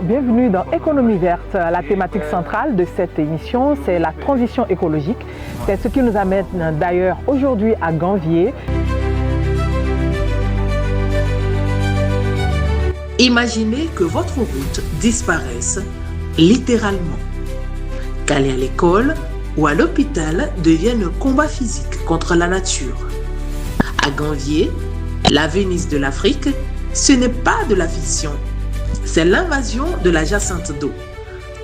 Bienvenue dans Économie verte. La thématique centrale de cette émission, c'est la transition écologique. C'est ce qui nous amène d'ailleurs aujourd'hui à Ganvié. Imaginez que votre route disparaisse littéralement. Qu'aller à l'école ou à l'hôpital devienne un combat physique contre la nature. À Ganvié, la Venise de l'Afrique, ce n'est pas de la fiction. C'est l'invasion de la jacinthe d'eau.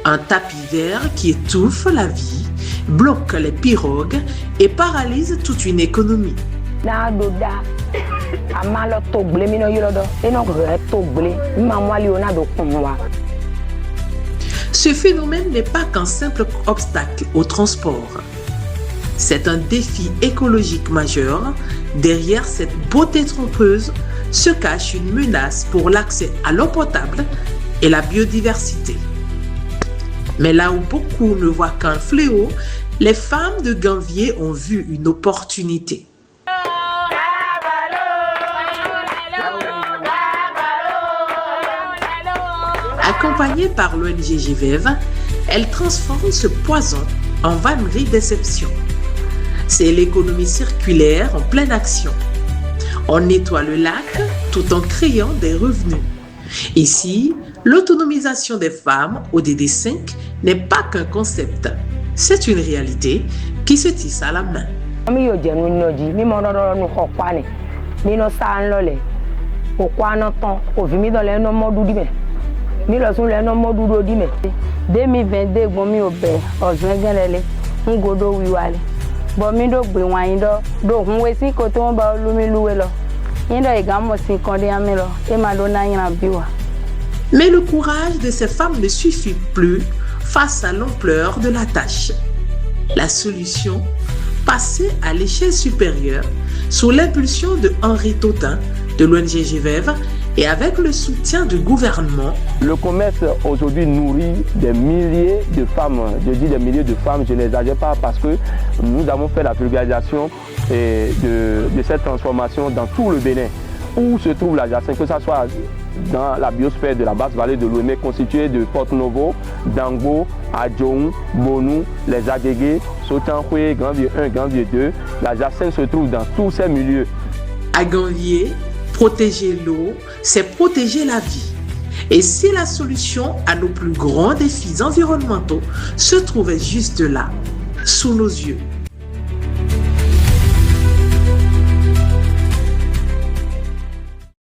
Un tapis vert qui étouffe la vie, bloque les pirogues et paralyse toute une économie. Ce phénomène n'est pas qu'un simple obstacle au transport. C'est un défi écologique majeur. Derrière cette beauté trompeuse se cache une menace pour l'accès à l'eau potable et la biodiversité. Mais là où beaucoup ne voient qu'un fléau, les femmes de Ganvié ont vu une opportunité. Accompagnée par l'ONG GVEV, elle transforme ce poison en vannerie d'exception. C'est l'économie circulaire en pleine action. On nettoie le lac tout en créant des revenus. Ici, l'autonomisation des femmes au DD5 n'est pas qu'un concept, c'est une réalité qui se tisse à la main. Mais le courage de ces femmes ne suffit plus face à l'ampleur de la tâche. La solution, passer à l'échelle supérieure sous l'impulsion de Henri Totin de l'ONG GVEV et avec le soutien du gouvernement. Le commerce aujourd'hui nourrit des milliers de femmes. Je dis des milliers de femmes, je n'exagère pas parce que nous avons fait la vulgarisation de cette transformation dans tout le Bénin. Où se trouve la jacinthe, que ce soit dans la biosphère de la basse vallée de l'Ouémé, constituée de Porto-Novo, Dango, Adjoum, Bonou, les Agégués, Sotanfoué, Ganvié 1, Ganvié 2. La jacinthe se trouve dans tous ces milieux. À Ganvié, protéger l'eau, c'est protéger la vie. Et si la solution à nos plus grands défis environnementaux se trouvait juste là, sous nos yeux.